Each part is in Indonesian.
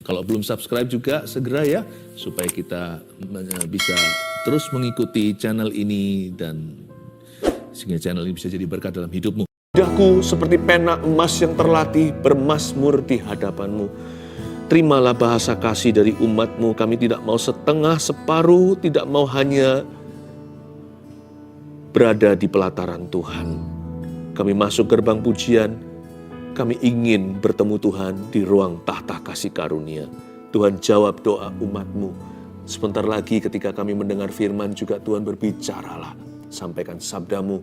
Kalau belum subscribe juga segera ya, supaya kita bisa terus mengikuti channel ini dan sehingga channel ini bisa jadi berkat dalam hidupmu. Lidahku seperti pena emas yang terlatih bermazmur di hadapanmu. Terimalah bahasa kasih dari umatmu. Kami tidak mau setengah, separuh, tidak mau hanya berada di pelataran Tuhan. Kami masuk gerbang pujian, kami ingin bertemu Tuhan di ruang tahta kasih karunia. Tuhan jawab doa umatmu. Sebentar lagi ketika kami mendengar firman juga Tuhan berbicaralah. Sampaikan sabdamu,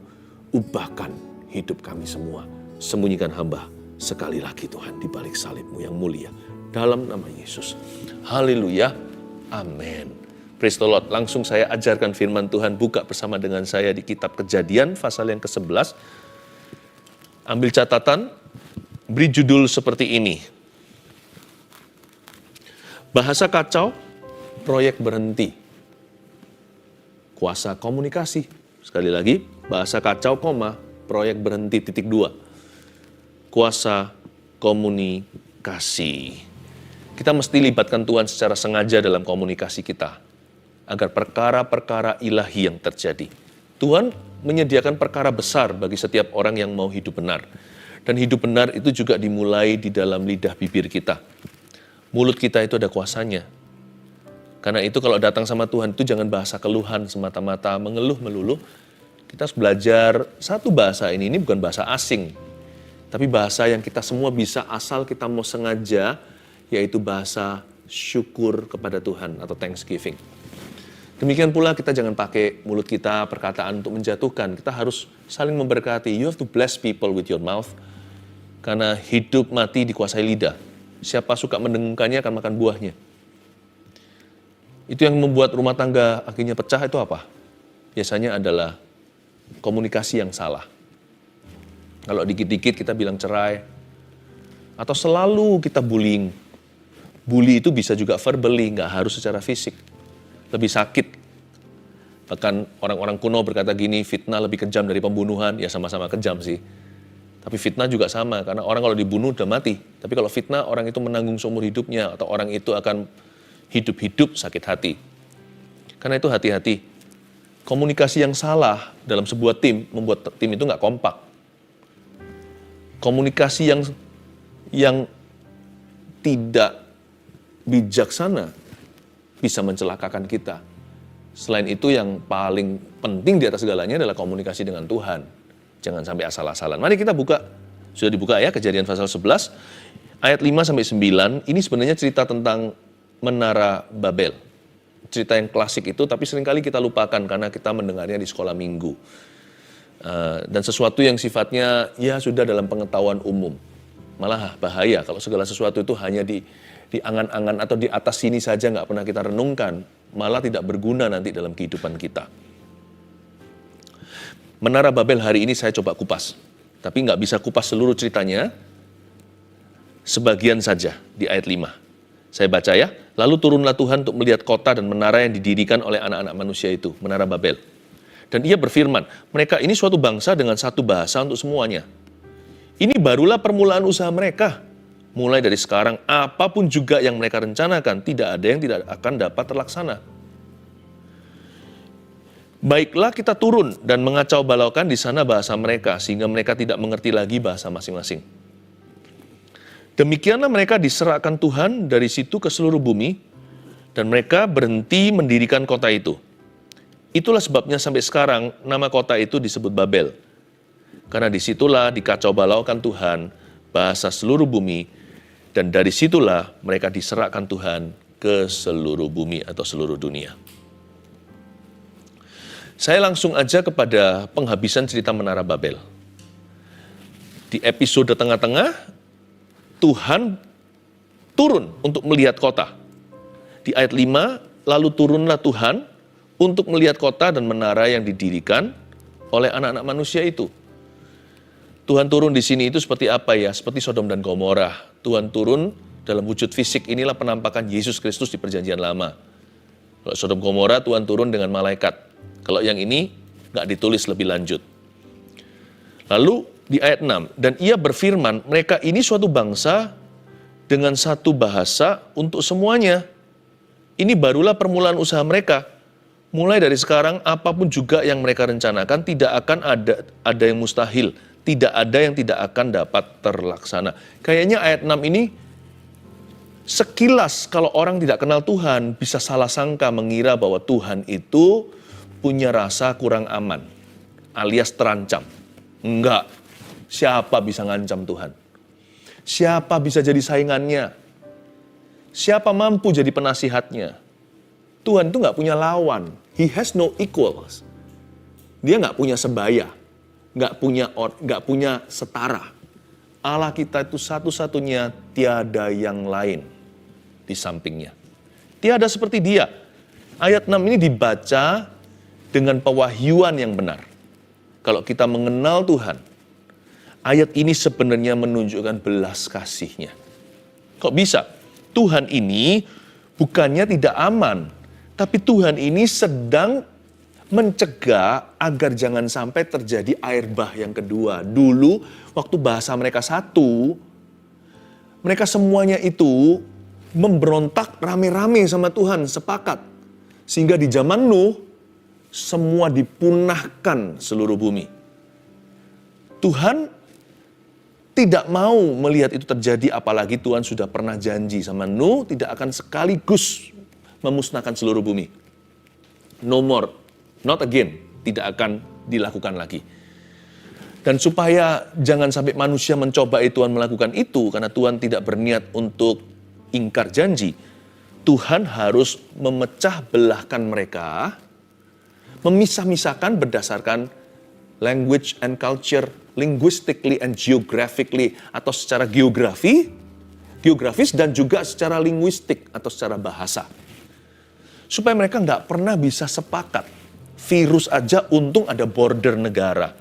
ubahkan hidup kami semua. Sembunyikan hamba sekali lagi Tuhan di balik salibmu yang mulia. Dalam nama Yesus. Haleluya. Amin. Praise the Lord. Langsung saya ajarkan firman Tuhan. Buka bersama dengan saya di kitab Kejadian pasal yang ke-11. Ambil catatan. Beri judul seperti ini. Bahasa kacau, proyek berhenti. Kuasa komunikasi. Sekali lagi, bahasa kacau, proyek berhenti, titik 2. Kuasa komunikasi. Kita mesti libatkan Tuhan secara sengaja dalam komunikasi kita. Agar perkara-perkara ilahi yang terjadi. Tuhan menyediakan perkara besar bagi setiap orang yang mau hidup benar. Dan hidup benar itu juga dimulai di dalam lidah bibir kita. Mulut kita itu ada kuasanya. Karena itu kalau datang sama Tuhan itu jangan bahasa keluhan semata-mata, mengeluh melulu. Kita harus belajar satu bahasa ini bukan bahasa asing. Tapi bahasa yang kita semua bisa asal kita mau sengaja, yaitu bahasa syukur kepada Tuhan atau thanksgiving. Demikian pula kita jangan pakai mulut kita perkataan untuk menjatuhkan. Kita harus saling memberkati. You have to bless people with your mouth. Karena hidup mati dikuasai lidah. Siapa suka mendengungkannya akan makan buahnya. Itu yang membuat rumah tangga akhirnya pecah itu apa? Biasanya adalah komunikasi yang salah. Kalau dikit-dikit kita bilang cerai. Atau selalu kita bullying. Bully itu bisa juga verbally, nggak harus secara fisik. Lebih sakit. Bahkan orang-orang kuno berkata gini, fitnah lebih kejam dari pembunuhan. Ya sama-sama kejam sih. Tapi fitnah juga sama, karena orang kalau dibunuh udah mati. Tapi kalau fitnah, orang itu menanggung seumur hidupnya, atau orang itu akan hidup-hidup sakit hati. Karena itu hati-hati. Komunikasi yang salah dalam sebuah tim, membuat tim itu nggak kompak. Komunikasi yang tidak bijaksana bisa mencelakakan kita. Selain itu yang paling penting di atas segalanya adalah komunikasi dengan Tuhan. Jangan sampai asal-asalan. Mari kita buka. Sudah dibuka ya, Kejadian pasal 11. Ayat 5-9. Ini sebenarnya cerita tentang Menara Babel. Cerita yang klasik itu, tapi seringkali kita lupakan karena kita mendengarnya di sekolah minggu. Dan sesuatu yang sifatnya ya sudah dalam pengetahuan umum. Malah bahaya kalau segala sesuatu itu hanya di angan-angan atau di atas sini saja nggak pernah kita renungkan. Malah tidak berguna nanti dalam kehidupan kita. Menara Babel hari ini saya coba kupas. Tapi nggak bisa kupas seluruh ceritanya. Sebagian saja di ayat 5. Saya baca ya. Lalu turunlah Tuhan untuk melihat kota dan menara yang didirikan oleh anak-anak manusia itu. Menara Babel. Dan ia berfirman, mereka ini suatu bangsa dengan satu bahasa untuk semuanya. Ini barulah permulaan usaha mereka. Mulai dari sekarang, apapun juga yang mereka rencanakan, tidak ada yang tidak akan dapat terlaksana. Baiklah kita turun dan mengacau balaukan di sana bahasa mereka, sehingga mereka tidak mengerti lagi bahasa masing-masing. Demikianlah mereka diserahkan Tuhan dari situ ke seluruh bumi, dan mereka berhenti mendirikan kota itu. Itulah sebabnya sampai sekarang nama kota itu disebut Babel. Karena disitulah dikacau balaukan Tuhan, bahasa seluruh bumi, dan dari situlah mereka diserahkan Tuhan ke seluruh bumi atau seluruh dunia. Saya langsung aja kepada penghabisan cerita Menara Babel. Di episode tengah-tengah, Tuhan turun untuk melihat kota. Di ayat 5, lalu turunlah Tuhan untuk melihat kota dan menara yang didirikan oleh anak-anak manusia itu. Tuhan turun di sini itu seperti apa ya? Seperti Sodom dan Gomora. Tuhan turun dalam wujud fisik, inilah penampakan Yesus Kristus di Perjanjian Lama. Kalau Sodom Gomora, Tuhan turun dengan malaikat. Kalau yang ini nggak ditulis lebih lanjut. Lalu di ayat 6, dan ia berfirman, mereka ini suatu bangsa dengan satu bahasa untuk semuanya. Ini barulah permulaan usaha mereka. Mulai dari sekarang, apapun juga yang mereka rencanakan, tidak akan ada yang mustahil. Tidak ada yang tidak akan dapat terlaksana. Kayaknya ayat 6 ini, sekilas kalau orang tidak kenal Tuhan, bisa salah sangka mengira bahwa Tuhan itu punya rasa kurang aman, alias terancam. Enggak, siapa bisa ngancam Tuhan? Siapa bisa jadi saingannya? Siapa mampu jadi penasihatnya? Tuhan itu nggak punya lawan. He has no equals. Dia nggak punya sebaya, nggak punya setara. Allah kita itu satu-satunya, tiada yang lain di sampingnya. Tiada seperti Dia. Ayat 6 ini dibaca dengan pewahyuan yang benar. Kalau kita mengenal Tuhan, ayat ini sebenarnya menunjukkan belas kasih-Nya. Kok bisa? Tuhan ini bukannya tidak aman, tapi Tuhan ini sedang mencegah agar jangan sampai terjadi air bah yang kedua. Dulu waktu bahasa mereka satu, mereka semuanya itu memberontak rame-rame sama Tuhan, sepakat. Sehingga di zaman Nuh, semua dipunahkan seluruh bumi. Tuhan tidak mau melihat itu terjadi, apalagi Tuhan sudah pernah janji sama Nuh tidak akan sekaligus memusnahkan seluruh bumi. No more, not again, tidak akan dilakukan lagi. Dan supaya jangan sampai manusia mencoba Tuhan melakukan itu, karena Tuhan tidak berniat untuk ingkar janji, Tuhan harus memecah belahkan mereka, memisah-misahkan berdasarkan language and culture, linguistically and geographically, atau secara geografis dan juga secara linguistik atau secara bahasa. Supaya mereka nggak pernah bisa sepakat. Virus aja untung ada border negara.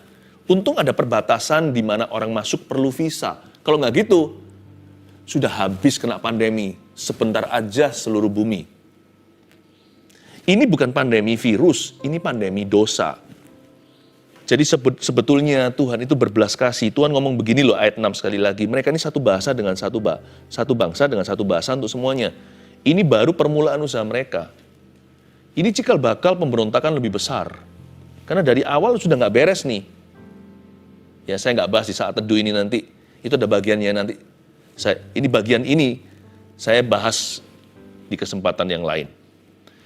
Untung ada perbatasan di mana orang masuk perlu visa. Kalau nggak gitu, sudah habis kena pandemi. Sebentar aja seluruh bumi. Ini bukan pandemi virus, ini pandemi dosa. Jadi sebetulnya Tuhan itu berbelas kasih. Tuhan ngomong begini loh, ayat 6 sekali lagi. Mereka ini satu bahasa dengan satu bangsa dengan satu bahasa untuk semuanya. Ini baru permulaan usaha mereka. Ini cikal bakal pemberontakan lebih besar. Karena dari awal sudah nggak beres nih. Ya, saya nggak bahas di saat teduh ini nanti. Itu ada bagiannya nanti. Bagian ini saya bahas di kesempatan yang lain.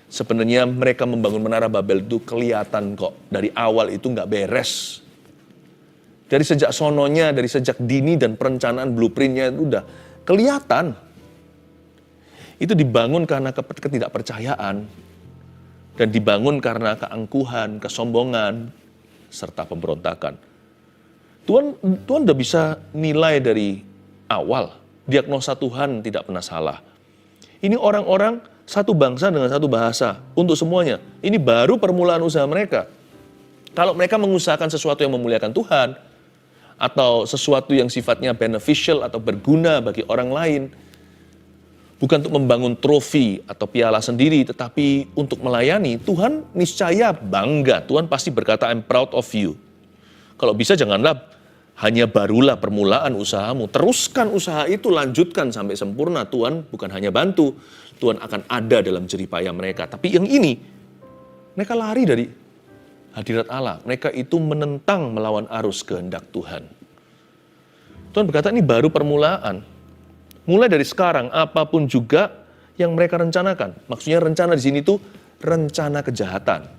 Sebenarnya mereka membangun Menara Babel itu kelihatan kok. Dari awal itu nggak beres. Dari sejak sononya, dari sejak dini dan perencanaan blueprintnya itu udah kelihatan. Itu dibangun karena ketidakpercayaan. Dan dibangun karena keangkuhan, kesombongan, serta pemberontakan. Tuhan udah bisa nilai dari awal. Diagnosa Tuhan tidak pernah salah. Ini orang-orang satu bangsa dengan satu bahasa untuk semuanya. Ini baru permulaan usaha mereka. Kalau mereka mengusahakan sesuatu yang memuliakan Tuhan, atau sesuatu yang sifatnya beneficial atau berguna bagi orang lain, bukan untuk membangun trofi atau piala sendiri, tetapi untuk melayani, Tuhan niscaya bangga. Tuhan pasti berkata, I'm proud of you. Kalau bisa janganlah hanya barulah permulaan usahamu. Teruskan usaha itu, lanjutkan sampai sempurna. Tuhan bukan hanya bantu, Tuhan akan ada dalam jeripaya mereka. Tapi yang ini, mereka lari dari hadirat Allah. Mereka itu menentang melawan arus kehendak Tuhan. Tuhan berkata ini baru permulaan. Mulai dari sekarang, apapun juga yang mereka rencanakan. Maksudnya rencana di sini tuh rencana kejahatan.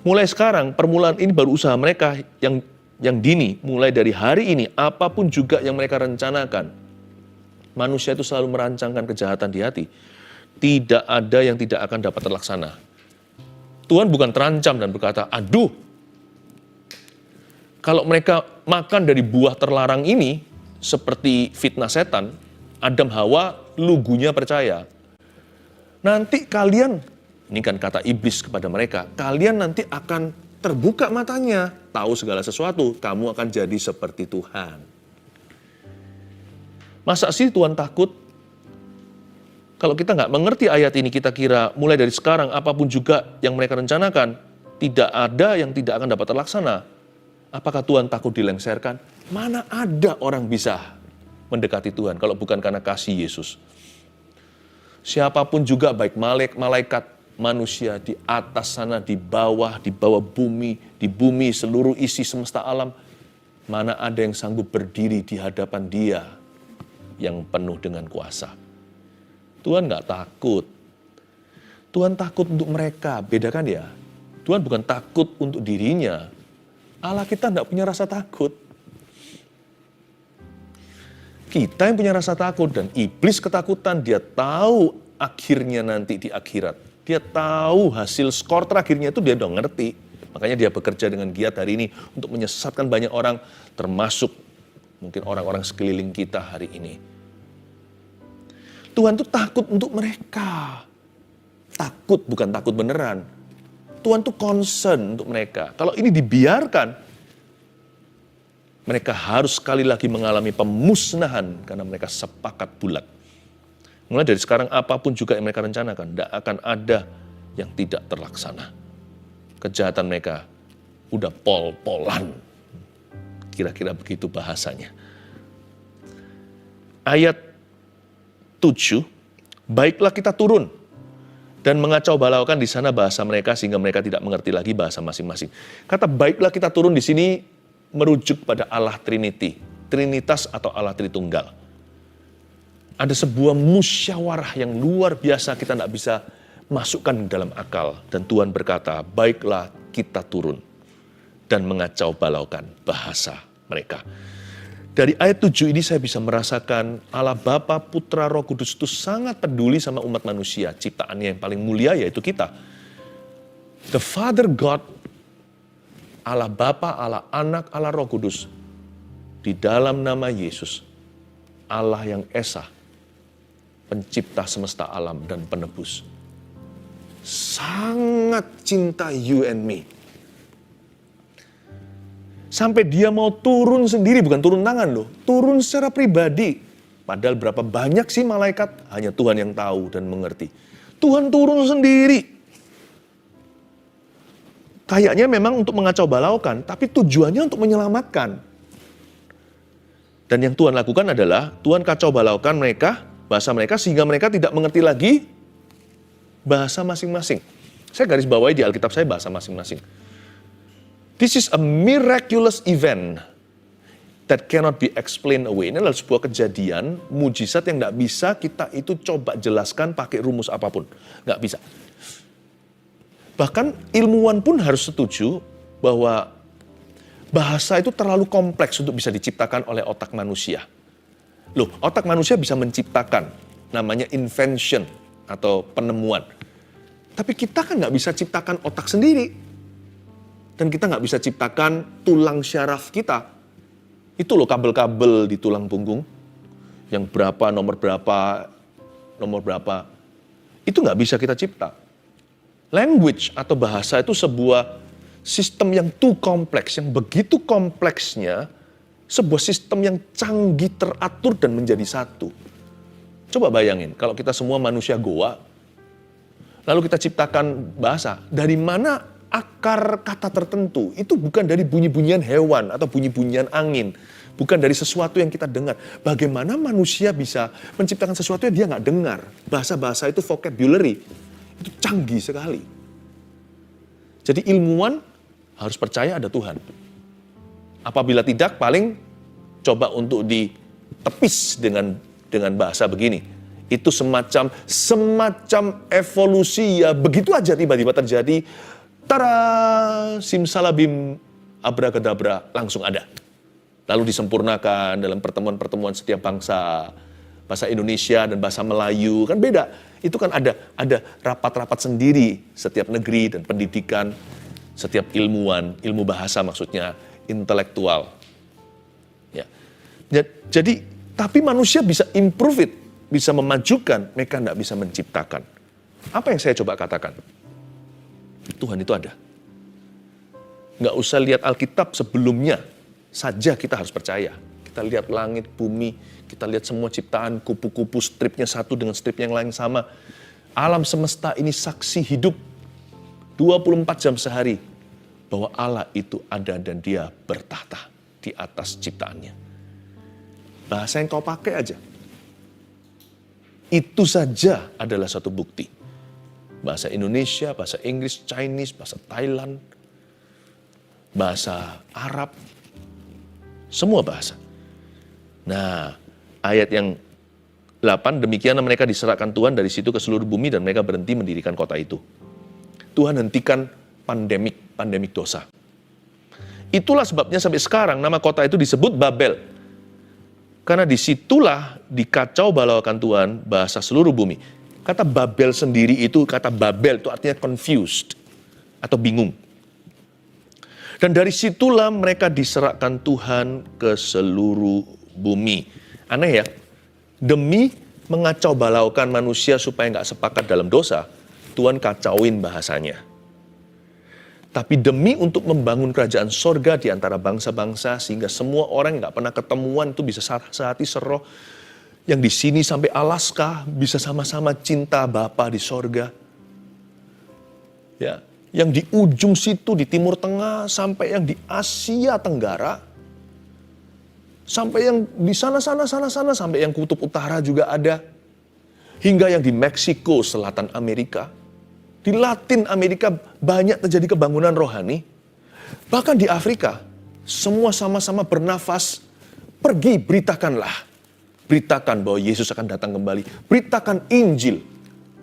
Mulai sekarang, permulaan ini baru usaha mereka yang dini. Mulai dari hari ini, apapun juga yang mereka rencanakan. Manusia itu selalu merancangkan kejahatan di hati. Tidak ada yang tidak akan dapat terlaksana. Tuhan bukan terancam dan berkata, aduh, kalau mereka makan dari buah terlarang ini, seperti fitnah setan, Adam Hawa lugunya percaya. Nanti kalian, ini kan kata iblis kepada mereka, kalian nanti akan terbuka matanya, tahu segala sesuatu, kamu akan jadi seperti Tuhan. Masa sih Tuhan takut? Kalau kita nggak mengerti ayat ini, kita kira mulai dari sekarang apapun juga yang mereka rencanakan, tidak ada yang tidak akan dapat terlaksana. Apakah Tuhan takut dilengsarkan? Mana ada orang bisa mendekati Tuhan kalau bukan karena kasih Yesus. Siapapun juga, baik malaikat, manusia di atas sana, di bawah bumi, di bumi seluruh isi semesta alam, mana ada yang sanggup berdiri di hadapan Dia yang penuh dengan kuasa. Tuhan nggak takut. Tuhan takut untuk mereka, bedakan ya. Tuhan bukan takut untuk dirinya. Allah kita nggak punya rasa takut. Kita yang punya rasa takut, dan iblis ketakutan. Dia tahu akhirnya nanti di akhirat. Dia tahu hasil skor terakhirnya itu dia udah ngerti. Makanya dia bekerja dengan giat hari ini untuk menyesatkan banyak orang, termasuk mungkin orang-orang sekeliling kita hari ini. Tuhan tuh takut untuk mereka. Takut, bukan takut beneran. Tuhan tuh concern untuk mereka. Kalau ini dibiarkan, mereka harus sekali lagi mengalami pemusnahan karena mereka sepakat bulat. Mulai dari sekarang apapun juga yang mereka rencanakan, tidak akan ada yang tidak terlaksana. Kejahatan mereka udah pol-polan. Kira-kira begitu bahasanya. Ayat 7, baiklah kita turun dan mengacau balaukan di sana bahasa mereka sehingga mereka tidak mengerti lagi bahasa masing-masing. Kata baiklah kita turun di sini merujuk pada Allah Trinity, Trinitas atau Allah Tritunggal. Ada sebuah musyawarah yang luar biasa kita tidak bisa masukkan dalam akal. Dan Tuhan berkata, baiklah kita turun dan mengacau balaukan bahasa mereka. Dari ayat 7 ini saya bisa merasakan Allah Bapa, Putra, Roh Kudus itu sangat peduli sama umat manusia. Ciptaannya yang paling mulia yaitu kita. The Father God, Allah Bapa, Allah Anak, Allah Roh Kudus. Di dalam nama Yesus, Allah yang Esa, pencipta semesta alam dan penebus. Sangat cinta you and me. Sampai dia mau turun sendiri, bukan turun tangan loh. Turun secara pribadi. Padahal berapa banyak sih malaikat, hanya Tuhan yang tahu dan mengerti. Tuhan turun sendiri. Kayaknya memang untuk mengacau balaukan, tapi tujuannya untuk menyelamatkan. Dan yang Tuhan lakukan adalah, Tuhan kacau balaukan mereka, bahasa mereka, sehingga mereka tidak mengerti lagi bahasa masing-masing. Saya garis bawahi di Alkitab saya bahasa masing-masing. This is a miraculous event that cannot be explained away. Ini adalah sebuah kejadian, mujizat yang tidak bisa kita itu coba jelaskan pakai rumus apapun. Nggak bisa. Bahkan ilmuwan pun harus setuju bahwa bahasa itu terlalu kompleks untuk bisa diciptakan oleh otak manusia. Loh, otak manusia bisa menciptakan, namanya invention atau penemuan. Tapi kita kan nggak bisa ciptakan otak sendiri. Dan kita nggak bisa ciptakan tulang syaraf kita. Itu loh kabel-kabel di tulang punggung. Yang berapa, nomor berapa. Itu nggak bisa kita cipta. Language atau bahasa itu sebuah sistem yang too kompleks. Yang begitu kompleksnya, sebuah sistem yang canggih, teratur dan menjadi satu. Coba bayangin, kalau kita semua manusia Goa, lalu kita ciptakan bahasa, dari mana akar kata tertentu? Itu bukan dari bunyi-bunyian hewan atau bunyi-bunyian angin. Bukan dari sesuatu yang kita dengar. Bagaimana manusia bisa menciptakan sesuatu yang dia nggak dengar? Bahasa-bahasa itu vocabulary. Itu canggih sekali. Jadi ilmuwan harus percaya ada Tuhan. Apabila tidak, paling coba untuk ditepis dengan bahasa begini. Itu semacam evolusi ya begitu aja tiba-tiba terjadi. Tara, simsalabim, abrakadabra, langsung ada. Lalu disempurnakan dalam pertemuan-pertemuan setiap bangsa. Bahasa Indonesia dan bahasa Melayu, kan beda. Itu kan ada rapat-rapat sendiri setiap negeri dan pendidikan, setiap ilmuwan, ilmu bahasa maksudnya, intelektual. Ya. Jadi, tapi manusia bisa improve it, bisa memajukan, mereka tidak bisa menciptakan. Apa yang saya coba katakan? Tuhan itu ada. Nggak usah lihat Alkitab sebelumnya saja kita harus percaya. Kita lihat langit, bumi, kita lihat semua ciptaan, kupu-kupu, stripnya satu dengan strip yang lain sama. Alam semesta ini saksi hidup 24 jam sehari bahwa Allah itu ada dan dia bertahta di atas ciptaannya. Bahasa yang kau pakai aja. Itu saja adalah satu bukti. Bahasa Indonesia, bahasa Inggris, Chinese, bahasa Thailand, bahasa Arab, semua bahasa. Nah, ayat yang 8, demikian mereka diserahkan Tuhan dari situ ke seluruh bumi dan mereka berhenti mendirikan kota itu. Tuhan hentikan pandemik dosa. Itulah sebabnya sampai sekarang nama kota itu disebut Babel. Karena disitulah dikacau balaukan Tuhan bahasa seluruh bumi. Kata Babel sendiri itu, kata Babel itu artinya confused atau bingung. Dan dari situlah mereka diserahkan Tuhan ke seluruh bumi. Aneh ya, demi mengacau balaukan manusia supaya nggak sepakat dalam dosa, Tuhan kacauin bahasanya. Tapi demi untuk membangun kerajaan sorga di antara bangsa-bangsa, sehingga semua orang yang nggak pernah ketemuan itu bisa sehati seroh, yang di sini sampai Alaska bisa sama-sama cinta Bapa di sorga. Ya, yang di ujung situ di Timur Tengah, sampai yang di Asia Tenggara, sampai yang di sana, sampai yang kutub utara juga ada. Hingga yang di Meksiko, selatan Amerika. Di Latin Amerika banyak terjadi kebangunan rohani. Bahkan di Afrika, semua sama-sama bernafas. Pergi, beritakanlah. Beritakan bahwa Yesus akan datang kembali. Beritakan Injil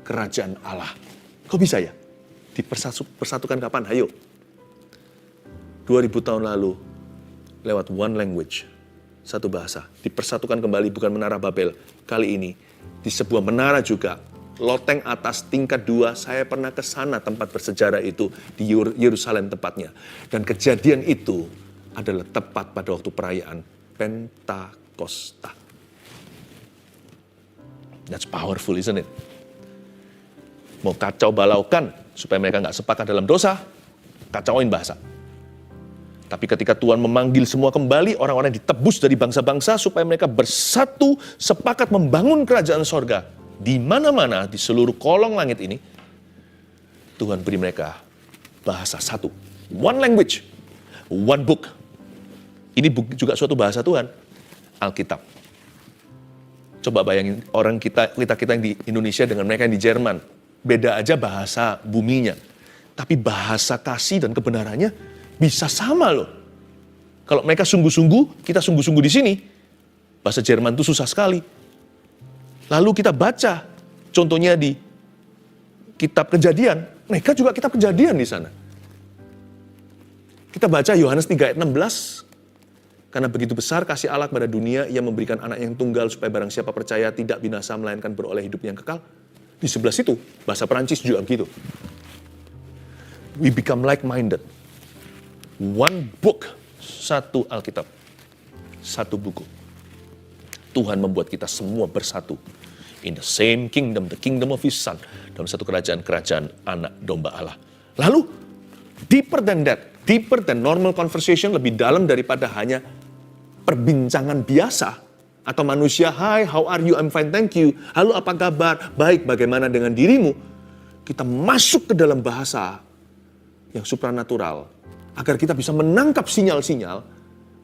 kerajaan Allah. Kok bisa ya? Dipersatukan kapan? Ayo. 2000 tahun lalu, lewat one language. Satu bahasa. Dipersatukan kembali, bukan menara Babel. Kali ini, di sebuah menara juga, loteng atas tingkat 2, saya pernah ke sana tempat bersejarah itu, di Yerusalem tepatnya. Dan kejadian itu adalah tepat pada waktu perayaan Pentakosta. That's powerful, isn't it? Mau kacau balaukan, supaya mereka nggak sepakat dalam dosa, kacauin bahasa. Tapi ketika Tuhan memanggil semua kembali, orang-orang ditebus dari bangsa-bangsa, supaya mereka bersatu, sepakat membangun kerajaan sorga. Di mana-mana, di seluruh kolong langit ini, Tuhan beri mereka bahasa satu. One language, one book. Ini juga suatu bahasa Tuhan, Alkitab. Coba bayangin orang kita yang di Indonesia dengan mereka yang di Jerman. Beda aja bahasa buminya. Tapi bahasa kasih dan kebenarannya bisa sama loh. Kalau mereka sungguh-sungguh, kita sungguh-sungguh di sini. Bahasa Jerman itu susah sekali. Lalu kita baca, contohnya di kitab Kejadian, mereka juga kitab Kejadian di sana. Kita baca Yohanes 3 ayat 16, karena begitu besar kasih Allah kepada dunia, ia memberikan anak yang tunggal supaya barang siapa percaya tidak binasa melainkan beroleh hidup yang kekal. Di sebelah situ, bahasa Perancis juga begitu. We become like-minded. One book, satu Alkitab, satu buku. Tuhan membuat kita semua bersatu. In the same kingdom, the kingdom of His Son. Dalam satu kerajaan anak domba Allah. Lalu, deeper than that, deeper than normal conversation, lebih dalam daripada hanya perbincangan biasa. Atau manusia, hi, how are you, I'm fine, thank you. Halo, apa kabar? Baik, bagaimana dengan dirimu? Kita masuk ke dalam bahasa yang supranatural. Agar kita bisa menangkap sinyal-sinyal,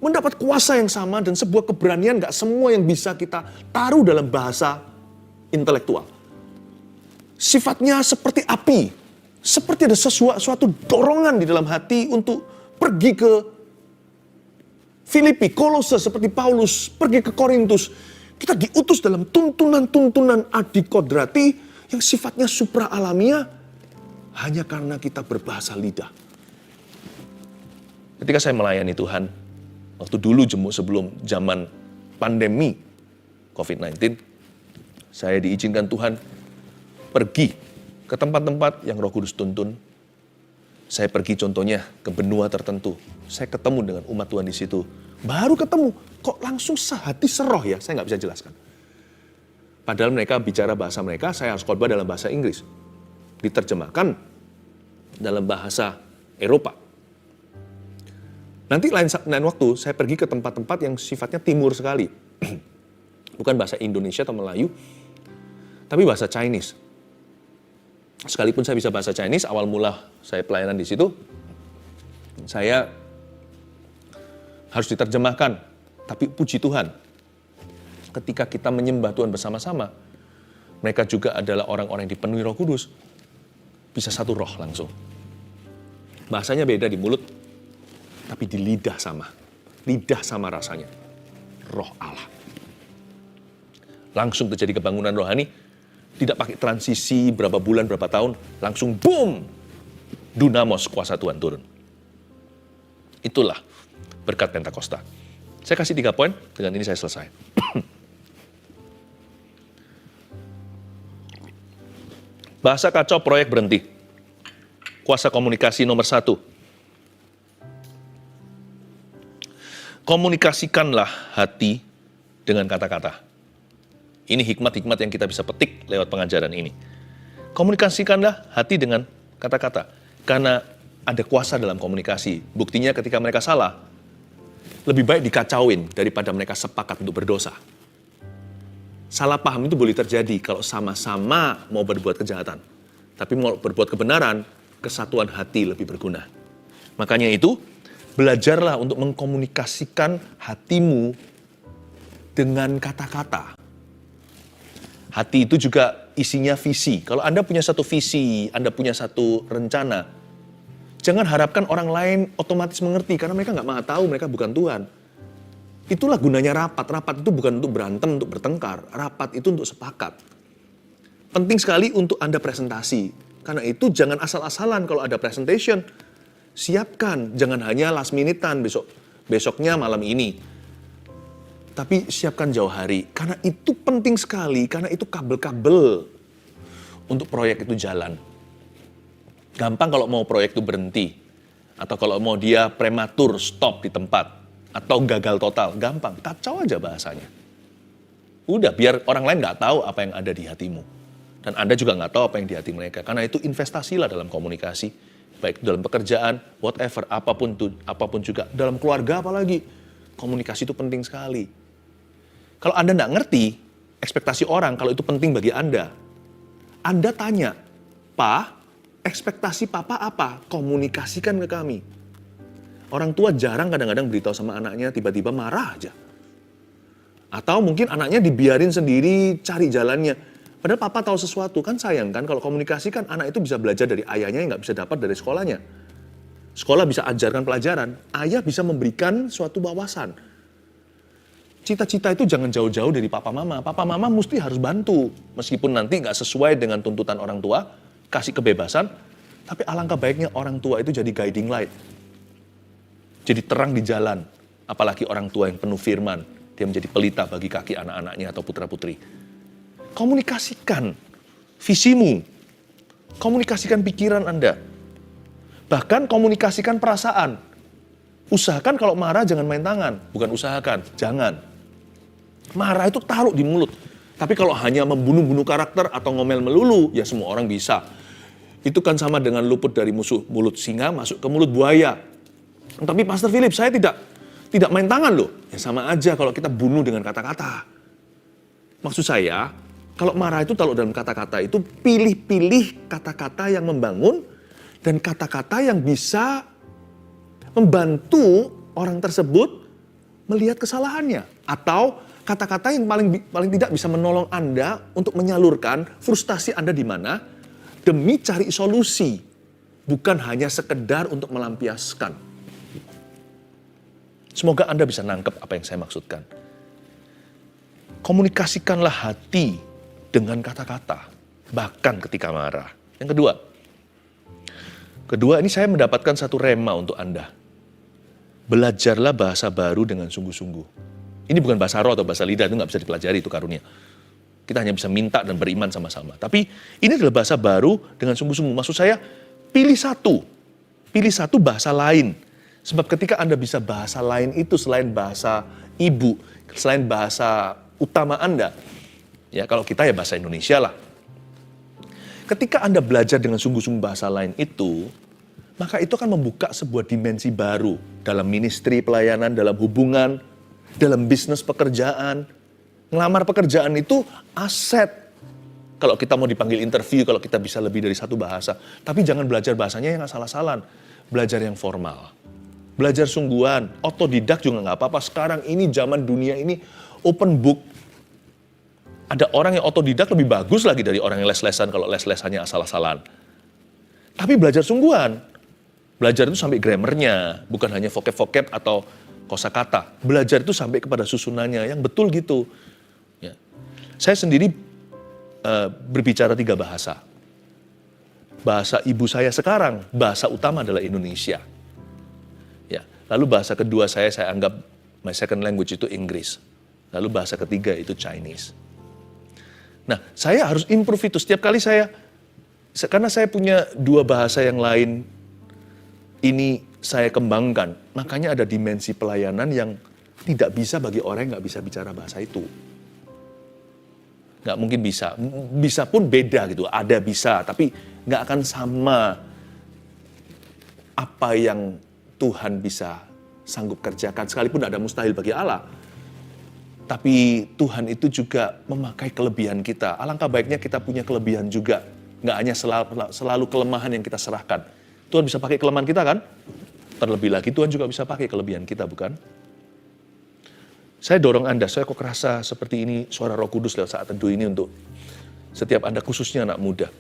mendapat kuasa yang sama dan sebuah keberanian gak semua yang bisa kita taruh dalam bahasa intelektual. Sifatnya seperti api. Seperti ada suatu dorongan di dalam hati untuk pergi ke Filipi, Kolose seperti Paulus, pergi ke Korintus. Kita diutus dalam tuntunan-tuntunan adikodrati yang sifatnya supra-alamiah hanya karena kita berbahasa lidah. Ketika saya melayani Tuhan, waktu dulu sebelum zaman pandemi COVID-19, saya diizinkan Tuhan pergi ke tempat-tempat yang Roh Kudus tuntun. Saya pergi contohnya ke benua tertentu. Saya ketemu dengan umat Tuhan di situ. Baru ketemu, kok langsung sehati seroh ya, saya nggak bisa jelaskan. Padahal mereka bicara bahasa mereka, saya harus khotbah dalam bahasa Inggris. Diterjemahkan dalam bahasa Eropa. Nanti lain waktu saya pergi ke tempat-tempat yang sifatnya timur sekali. Bukan bahasa Indonesia atau Melayu, tapi bahasa Chinese. Sekalipun saya bisa bahasa Chinese, awal mula saya pelayanan di situ, saya harus diterjemahkan. Tapi puji Tuhan, ketika kita menyembah Tuhan bersama-sama, mereka juga adalah orang-orang yang dipenuhi Roh Kudus. Bisa satu roh langsung. Bahasanya beda di mulut, tapi di lidah sama. Lidah sama rasanya. Roh Allah. Langsung terjadi kebangunan rohani, tidak pakai transisi berapa bulan, berapa tahun, langsung boom! Dunamos, kuasa Tuhan turun. Itulah berkat Pentakosta. Saya kasih 3 poin, dengan ini saya selesai. Bahasa kacau, proyek berhenti. Kuasa komunikasi nomor 1. Komunikasikanlah hati dengan kata-kata. Ini hikmat-hikmat yang kita bisa petik lewat pengajaran ini. Komunikasikanlah hati dengan kata-kata. Karena ada kuasa dalam komunikasi. Buktinya ketika mereka salah, lebih baik dikacauin daripada mereka sepakat untuk berdosa. Salah paham itu boleh terjadi kalau sama-sama mau berbuat kejahatan. Tapi mau berbuat kebenaran, kesatuan hati lebih berguna. Makanya itu, belajarlah untuk mengkomunikasikan hatimu dengan kata-kata. Hati itu juga isinya visi. Kalau Anda punya satu visi, Anda punya satu rencana, jangan harapkan orang lain otomatis mengerti, karena mereka nggak tahu, mereka bukan Tuhan. Itulah gunanya rapat. Rapat itu bukan untuk berantem, untuk bertengkar. Rapat itu untuk sepakat. Penting sekali untuk Anda presentasi. Karena itu jangan asal-asalan kalau ada presentation. Siapkan, jangan hanya last minute-an besoknya malam ini. Tapi siapkan jauh hari. Karena itu penting sekali, karena itu kabel-kabel untuk proyek itu jalan. Gampang kalau mau proyek itu berhenti. Atau kalau mau dia prematur, stop di tempat. Atau gagal total, gampang, kacau aja bahasanya. Udah, biar orang lain nggak tahu apa yang ada di hatimu. Dan Anda juga nggak tahu apa yang di hati mereka. Karena itu investasilah dalam komunikasi. Baik dalam pekerjaan, whatever, apapun juga. Dalam keluarga apalagi, komunikasi itu penting sekali. Kalau Anda nggak ngerti, ekspektasi orang kalau itu penting bagi Anda tanya, "Pak, ekspektasi Papa apa? Komunikasikan ke kami." Orang tua jarang kadang-kadang beritahu sama anaknya, tiba-tiba marah aja. Atau mungkin anaknya dibiarin sendiri cari jalannya. Padahal papa tahu sesuatu, kan sayang kan kalau komunikasi kan anak itu bisa belajar dari ayahnya yang nggak bisa dapat dari sekolahnya. Sekolah bisa ajarkan pelajaran, ayah bisa memberikan suatu wawasan. Cita-cita itu jangan jauh-jauh dari papa mama. Papa mama mesti harus bantu. Meskipun nanti nggak sesuai dengan tuntutan orang tua, kasih kebebasan, tapi alangkah baiknya orang tua itu jadi guiding light. Jadi terang di jalan, apalagi orang tua yang penuh firman, dia menjadi pelita bagi kaki anak-anaknya atau putra-putri. Komunikasikan visimu, komunikasikan pikiran Anda, bahkan komunikasikan perasaan. Usahakan kalau marah jangan main tangan, bukan usahakan, jangan. Marah itu taruh di mulut, tapi kalau hanya membunuh-bunuh karakter atau ngomel melulu, ya semua orang bisa. Itu kan sama dengan luput dari mulut singa masuk ke mulut buaya. Tapi Pastor Philip, saya tidak main tangan loh. Ya sama aja kalau kita bunuh dengan kata-kata. Maksud saya, kalau marah itu taruh dalam kata-kata itu pilih-pilih kata-kata yang membangun dan kata-kata yang bisa membantu orang tersebut melihat kesalahannya. Atau kata-kata yang paling tidak bisa menolong Anda untuk menyalurkan frustasi Anda di mana demi cari solusi. Bukan hanya sekedar untuk melampiaskan. Semoga Anda bisa nangkep apa yang saya maksudkan. Komunikasikanlah hati dengan kata-kata, bahkan ketika marah. Yang kedua ini saya mendapatkan satu rema untuk Anda. Belajarlah bahasa baru dengan sungguh-sungguh. Ini bukan bahasa roh atau bahasa lidah, itu nggak bisa dipelajari, itu karunia. Kita hanya bisa minta dan beriman sama-sama. Tapi ini adalah bahasa baru dengan sungguh-sungguh. Maksud saya, pilih satu bahasa lain. Sebab ketika Anda bisa bahasa lain itu selain bahasa ibu, selain bahasa utama Anda, ya kalau kita ya bahasa Indonesia lah. Ketika Anda belajar dengan sungguh-sungguh bahasa lain itu, maka itu akan membuka sebuah dimensi baru dalam ministry pelayanan, dalam hubungan, dalam bisnis pekerjaan. Ngelamar pekerjaan itu aset. Kalau kita mau dipanggil interview, kalau kita bisa lebih dari satu bahasa. Tapi jangan belajar bahasanya yang asal-asalan. Belajar yang formal. Belajar sungguhan, otodidak juga nggak apa-apa. Sekarang ini zaman dunia ini open book, Ada orang yang otodidak lebih bagus lagi dari orang yang les-lesan kalau les-lesannya asal-asalan. Tapi belajar sungguhan. Belajar itu sampai grammarnya, bukan hanya vocab-vocab atau kosakata. Belajar itu sampai kepada susunannya yang betul gitu. Ya. Saya sendiri berbicara 3 bahasa. Bahasa ibu saya sekarang, bahasa utama adalah Indonesia. Ya. Lalu bahasa kedua saya anggap my second language itu Inggris. Lalu bahasa ketiga itu Chinese. Nah, saya harus improve itu setiap kali karena saya punya 2 bahasa yang lain, ini saya kembangkan. Makanya ada dimensi pelayanan yang tidak bisa bagi orang yang nggak bisa bicara bahasa itu. Nggak mungkin bisa. Bisa pun beda gitu, ada bisa, tapi nggak akan sama apa yang Tuhan bisa sanggup kerjakan. Sekalipun ada mustahil bagi Allah. Tapi Tuhan itu juga memakai kelebihan kita. Alangkah baiknya kita punya kelebihan juga. Nggak hanya selalu kelemahan yang kita serahkan. Tuhan bisa pakai kelemahan kita kan? Terlebih lagi Tuhan juga bisa pakai kelebihan kita, bukan? Saya dorong Anda, saya kok kerasa seperti ini suara Roh Kudus lewat saat teduh ini untuk setiap Anda, khususnya anak muda.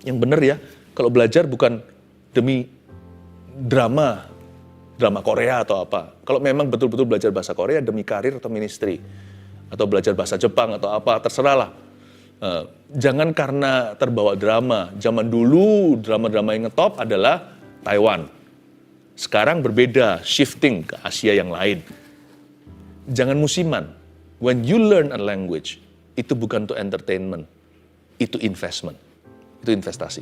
Yang benar ya, kalau belajar bukan demi drama Korea atau apa. Kalau memang betul-betul belajar bahasa Korea demi karir atau ministry, atau belajar bahasa Jepang atau apa, terserahlah. Jangan karena terbawa drama. Zaman dulu drama-drama yang ngetop adalah Taiwan. Sekarang berbeda, shifting ke Asia yang lain. Jangan musiman. When you learn a language, itu bukan untuk entertainment, itu investment, itu investasi.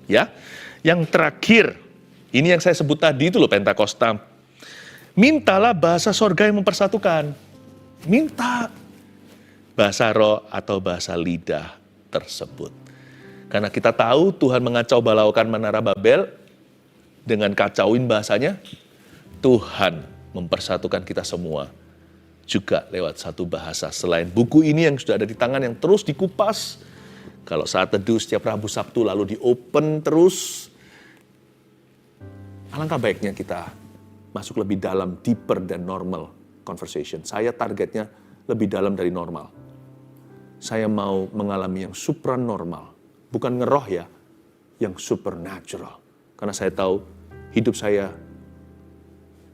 Ya, yang terakhir, ini yang saya sebut tadi itu loh Pentakosta. Mintalah bahasa sorga yang mempersatukan. Minta bahasa roh atau bahasa lidah tersebut. Karena kita tahu Tuhan mengacau balaukan Menara Babel dengan kacauin bahasanya. Tuhan mempersatukan kita semua juga lewat satu bahasa. Selain buku ini yang sudah ada di tangan yang terus dikupas. Kalau saat teduh setiap Rabu Sabtu lalu di-open terus. Alangkah baiknya kita masuk lebih dalam, deeper than normal conversation. Saya targetnya lebih dalam dari normal. Saya mau mengalami yang supranormal. Bukan ngeroh ya, yang supernatural. Karena saya tahu hidup saya,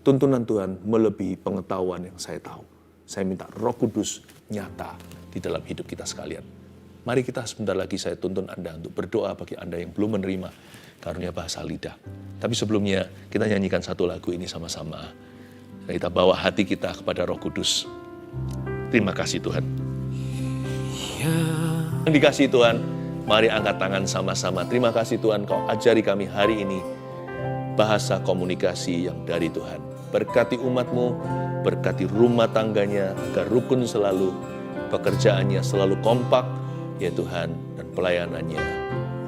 tuntunan Tuhan melebihi pengetahuan yang saya tahu. Saya minta Roh Kudus nyata di dalam hidup kita sekalian. Mari kita sebentar lagi saya tuntun Anda untuk berdoa bagi Anda yang belum menerima karunia bahasa lidah. Tapi sebelumnya kita nyanyikan satu lagu ini sama-sama. Dan kita bawa hati kita kepada Roh Kudus. Terima kasih Tuhan. Yang dikasihi Tuhan, mari angkat tangan sama-sama. Terima kasih Tuhan, Kau ajari kami hari ini bahasa komunikasi yang dari Tuhan. Berkati umat-Mu, berkati rumah tangganya, agar rukun selalu, pekerjaannya selalu kompak, ya Tuhan, dan pelayanannya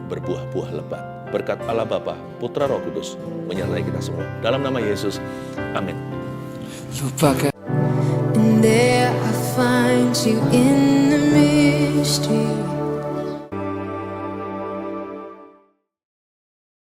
berbuah-buah lebat. Berkat Allah Bapa, Putra Roh Kudus, menyertai kita semua. Dalam nama Yesus, amin. And there I find you in the mystery.